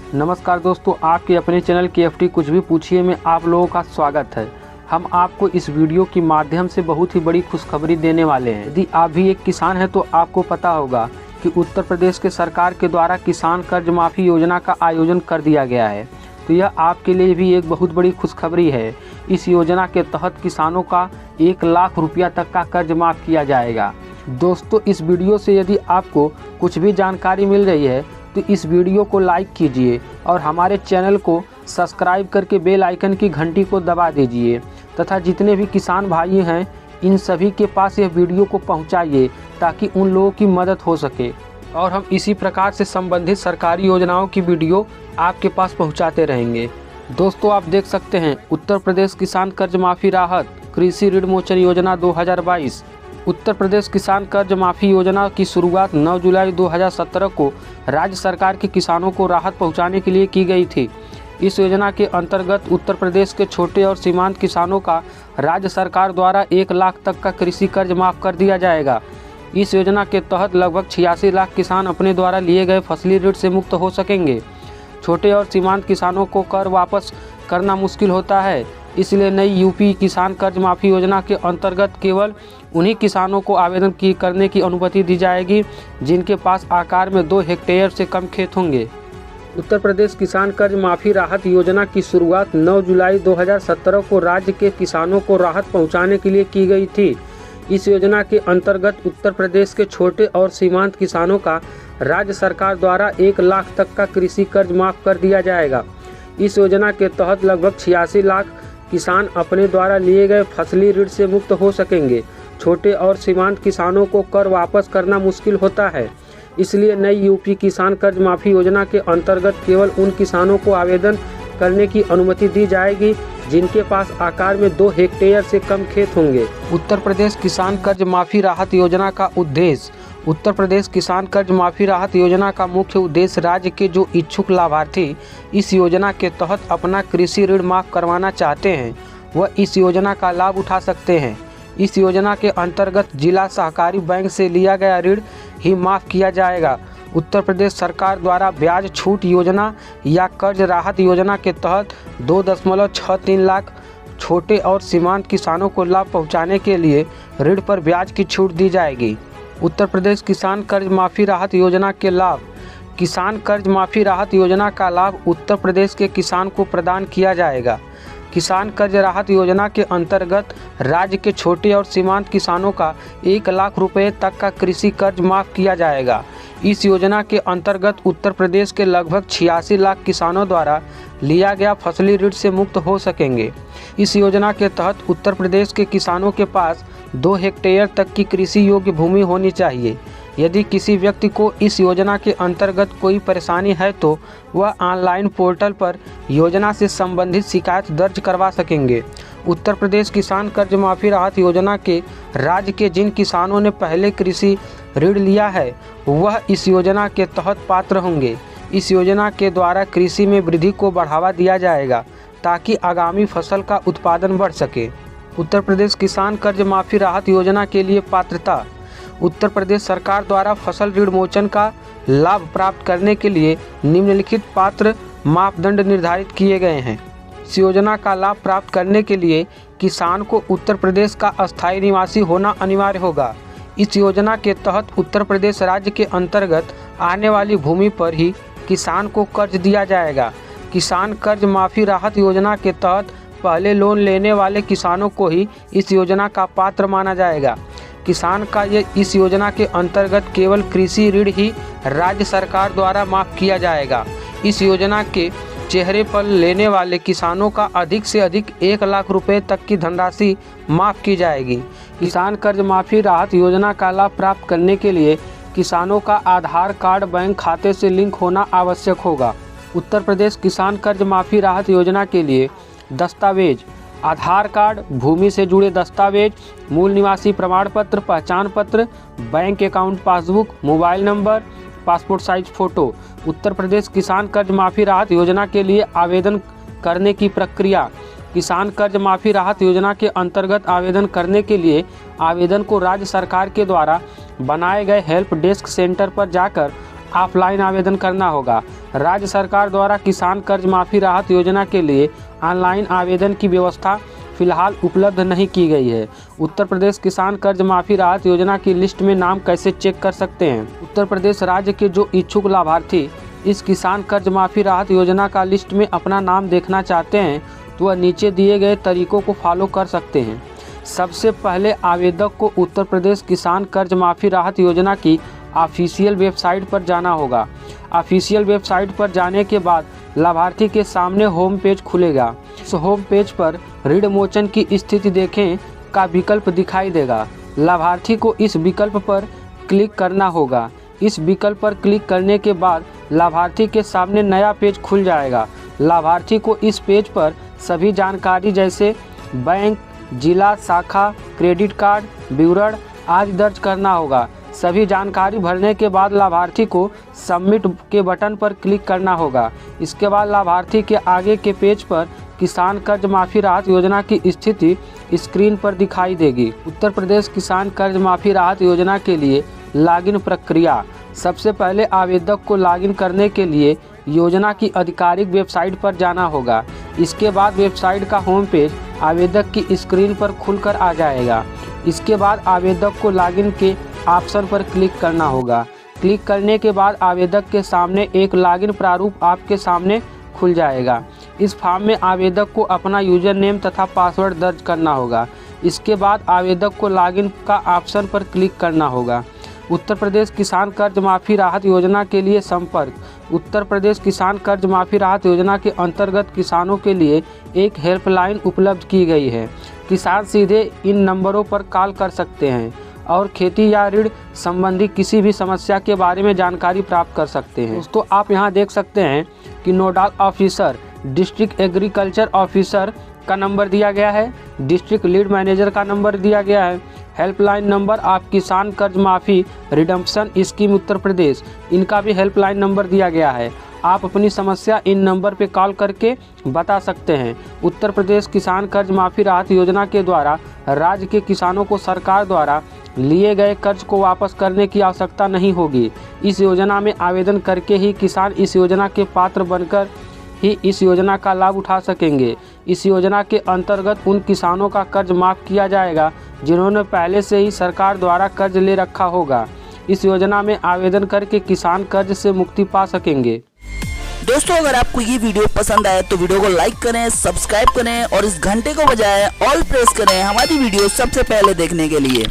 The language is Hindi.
नमस्कार दोस्तों, आपके अपने चैनल KFT कुछ भी पूछिए में आप लोगों का स्वागत है। हम आपको इस वीडियो के माध्यम से बहुत ही बड़ी खुशखबरी देने वाले हैं। यदि आप भी एक किसान हैं तो आपको पता होगा कि उत्तर प्रदेश के सरकार के द्वारा किसान कर्ज माफ़ी योजना का आयोजन कर दिया गया है। तो यह आपके लिए भी एक बहुत बड़ी खुशखबरी है। इस योजना के तहत किसानों का 1 लाख रुपया तक का कर्ज माफ़ किया जाएगा। दोस्तों, इस वीडियो से यदि आपको कुछ भी जानकारी मिल रही है तो इस वीडियो को लाइक कीजिए और हमारे चैनल को सब्सक्राइब करके बेल आइकन की घंटी को दबा दीजिए तथा जितने भी किसान भाई हैं इन सभी के पास यह वीडियो को पहुंचाइए ताकि उन लोगों की मदद हो सके। और हम इसी प्रकार से संबंधित सरकारी योजनाओं की वीडियो आपके पास पहुंचाते रहेंगे। दोस्तों, आप देख सकते हैं उत्तर प्रदेश किसान कर्ज माफ़ी राहत कृषि ऋण मोचन योजना 2022। उत्तर प्रदेश किसान कर्ज माफ़ी योजना की शुरुआत 9 जुलाई 2017 को राज्य सरकार के किसानों को राहत पहुंचाने के लिए की गई थी। इस योजना के अंतर्गत उत्तर प्रदेश के छोटे और सीमांत किसानों का राज्य सरकार द्वारा 1 लाख तक का कृषि कर्ज माफ़ कर दिया जाएगा। इस योजना के तहत लगभग 86 लाख किसान अपने द्वारा लिए गए फसली ऋण से मुक्त हो सकेंगे। छोटे और सीमांत किसानों को कर वापस करना मुश्किल होता है, इसलिए नई यूपी किसान कर्ज माफ़ी योजना के अंतर्गत केवल उन्हीं किसानों को आवेदन करने की अनुमति दी जाएगी जिनके पास आकार में 2 हेक्टेयर से कम खेत होंगे। उत्तर प्रदेश किसान कर्ज माफ़ी राहत योजना की शुरुआत 9 जुलाई 2017 को राज्य के किसानों को राहत पहुंचाने के लिए की गई थी। इस योजना के अंतर्गत उत्तर प्रदेश के छोटे और सीमांत किसानों का राज्य सरकार द्वारा 1 लाख तक का कृषि कर्ज माफ़ कर दिया जाएगा। इस योजना के तहत लगभग 86 लाख किसान अपने द्वारा लिए गए फसली ऋण से मुक्त हो सकेंगे। छोटे और सीमांत किसानों को कर वापस करना मुश्किल होता है, इसलिए नई यूपी किसान कर्ज माफ़ी योजना के अंतर्गत केवल उन किसानों को आवेदन करने की अनुमति दी जाएगी जिनके पास आकार में 2 हेक्टेयर से कम खेत होंगे। उत्तर प्रदेश किसान कर्ज माफ़ी राहत योजना का उद्देश्य। उत्तर प्रदेश किसान कर्ज माफ़ी राहत योजना का मुख्य उद्देश्य राज्य के जो इच्छुक लाभार्थी इस योजना के तहत अपना कृषि ऋण माफ़ करवाना चाहते हैं वह इस योजना का लाभ उठा सकते हैं। इस योजना के अंतर्गत जिला सहकारी बैंक से लिया गया ऋण ही माफ़ किया जाएगा। उत्तर प्रदेश सरकार द्वारा ब्याज छूट योजना या कर्ज राहत योजना के तहत 2.63 लाख छोटे और सीमांत किसानों को लाभ पहुंचाने के लिए ऋण पर ब्याज की छूट दी जाएगी। उत्तर प्रदेश किसान कर्ज माफ़ी राहत योजना के लाभ। किसान कर्ज माफ़ी राहत योजना का लाभ उत्तर प्रदेश के किसान को प्रदान किया जाएगा। किसान कर्ज राहत योजना के अंतर्गत राज्य के छोटे और सीमांत किसानों का 1 लाख रुपए तक का कृषि कर्ज माफ़ किया जाएगा। इस योजना के अंतर्गत उत्तर प्रदेश के लगभग 86 लाख किसानों द्वारा लिया गया फसली ऋण से मुक्त हो सकेंगे। इस योजना के तहत उत्तर प्रदेश के किसानों के पास 2 हेक्टेयर तक की कृषि योग्य भूमि होनी चाहिए। यदि किसी व्यक्ति को इस योजना के अंतर्गत कोई परेशानी है तो वह ऑनलाइन पोर्टल पर योजना से संबंधित शिकायत दर्ज करवा सकेंगे। उत्तर प्रदेश किसान कर्ज माफ़ी राहत योजना के राज्य के जिन किसानों ने पहले कृषि ऋण लिया है वह इस योजना के तहत पात्र होंगे। इस योजना के द्वारा कृषि में वृद्धि को बढ़ावा दिया जाएगा ताकि आगामी फसल का उत्पादन बढ़ सके। उत्तर प्रदेश किसान कर्ज माफ़ी राहत योजना के लिए पात्रता। उत्तर प्रदेश सरकार द्वारा फसल ऋण मोचन का लाभ प्राप्त करने के लिए निम्नलिखित पात्र मापदंड निर्धारित किए गए हैं। इस योजना का लाभ प्राप्त करने के लिए किसान को उत्तर प्रदेश का अस्थायी निवासी होना अनिवार्य होगा। इस योजना के तहत उत्तर प्रदेश राज्य के अंतर्गत आने वाली भूमि पर ही किसान को कर्ज दिया जाएगा। किसान कर्ज माफ़ी राहत योजना के तहत पहले लोन लेने वाले किसानों को ही इस योजना का पात्र माना जाएगा। किसान का इस योजना के अंतर्गत केवल कृषि ऋण ही राज्य सरकार द्वारा माफ़ किया जाएगा। इस योजना के चेहरे पर लेने वाले किसानों का अधिक से अधिक 1 लाख रुपए तक की धनराशि माफ़ की जाएगी। किसान कर्ज माफ़ी राहत योजना का लाभ प्राप्त करने के लिए किसानों का आधार कार्ड बैंक खाते से लिंक होना आवश्यक होगा। उत्तर प्रदेश किसान कर्ज माफ़ी राहत योजना के लिए दस्तावेज: आधार कार्ड, भूमि से जुड़े दस्तावेज, मूल निवासी प्रमाण पत्र, पहचान पत्र, bank account passbook, mobile number, passport size photo. Uttar Pradesh किसान कर्ज माफ़ी राहत योजना के लिए आवेदन करने की प्रक्रिया। किसान कर्ज माफ़ी राहत योजना के अंतर्गत आवेदन करने के लिए आवेदन को राज्य सरकार के द्वारा बनाए गए हेल्प डेस्क सेंटर पर जाकर ऑफलाइन आवेदन करना होगा। राज्य सरकार द्वारा किसान कर्ज माफ़ी राहत योजना के लिए ऑनलाइन आवेदन की व्यवस्था फिलहाल उपलब्ध नहीं की गई है। उत्तर प्रदेश किसान कर्ज माफ़ी राहत योजना की लिस्ट में नाम कैसे चेक कर सकते हैं? उत्तर प्रदेश राज्य के जो इच्छुक लाभार्थी इस किसान कर्ज माफ़ी राहत योजना का लिस्ट में अपना नाम देखना चाहते हैं तो वह नीचे दिए गए तरीकों को फॉलो कर सकते हैं। सबसे पहले आवेदक को उत्तर प्रदेश किसान कर्ज माफ़ी राहत योजना की ऑफिशियल वेबसाइट पर जाना होगा। ऑफिशियल वेबसाइट पर जाने के बाद लाभार्थी के सामने होम पेज खुलेगा। इस होम पेज पर ऋण मोचन की स्थिति देखें का विकल्प दिखाई देगा। लाभार्थी को इस विकल्प पर क्लिक करना होगा। इस विकल्प पर क्लिक करने के बाद लाभार्थी के सामने नया पेज खुल जाएगा। लाभार्थी को इस पेज पर सभी जानकारी जैसे बैंक, जिला, शाखा, क्रेडिट कार्ड, विवरण आदि दर्ज करना होगा। सभी जानकारी भरने के बाद लाभार्थी को सबमिट के बटन पर क्लिक करना होगा। इसके बाद लाभार्थी के आगे के पेज पर किसान कर्ज माफ़ी राहत योजना की स्थिति स्क्रीन पर दिखाई देगी। उत्तर प्रदेश किसान कर्ज माफ़ी राहत योजना के लिए लॉगिन प्रक्रिया। सबसे पहले आवेदक को लॉगिन करने के लिए योजना की आधिकारिक वेबसाइट पर जाना होगा। इसके बाद वेबसाइट का होम पेज आवेदक की स्क्रीन पर खुलकर आ जाएगा। इसके बाद आवेदक को लॉगिन के ऑप्शन पर क्लिक करना होगा। क्लिक करने के बाद आवेदक के सामने एक लॉगिन प्रारूप आपके सामने खुल जाएगा। इस फॉर्म में आवेदक को अपना यूजर नेम तथा पासवर्ड दर्ज करना होगा। इसके बाद आवेदक को लॉगिन का ऑप्शन पर क्लिक करना होगा। उत्तर प्रदेश किसान कर्ज माफ़ी राहत योजना के लिए संपर्क। उत्तर प्रदेश किसान कर्ज माफ़ी राहत योजना के अंतर्गत किसानों के लिए एक हेल्पलाइन उपलब्ध की गई है। किसान सीधे इन नंबरों पर कॉल कर सकते हैं और खेती या ऋण संबंधी किसी भी समस्या के बारे में जानकारी प्राप्त कर सकते हैं। दोस्तों, आप यहां देख सकते हैं कि nodal officer, district agriculture officer का नंबर दिया गया है, डिस्ट्रिक्ट लीड मैनेजर का नंबर दिया गया है, हेल्पलाइन नंबर आप किसान कर्ज माफ़ी रिडम्पशन स्कीम उत्तर प्रदेश, इनका भी हेल्पलाइन नंबर दिया गया है। आप अपनी समस्या इन नंबर पे कॉल करके बता सकते हैं। उत्तर प्रदेश किसान कर्ज माफ़ी राहत योजना के द्वारा राज्य के किसानों को सरकार द्वारा लिए गए कर्ज को वापस करने की आवश्यकता नहीं होगी। इस योजना में आवेदन करके ही किसान इस योजना के पात्र बनकर ही इस योजना का लाभ उठा सकेंगे। इस योजना के अंतर्गत उन किसानों का कर्ज माफ़ किया जाएगा जिन्होंने पहले से ही सरकार द्वारा कर्ज ले रखा होगा। इस योजना में आवेदन करके किसान कर्ज से मुक्ति पा सकेंगे। दोस्तों, अगर आपको ये वीडियो पसंद आए तो वीडियो को लाइक करें, सब्सक्राइब करें और इस घंटे को बजाय ऑल प्रेस करें हमारी वीडियो सबसे पहले देखने के लिए।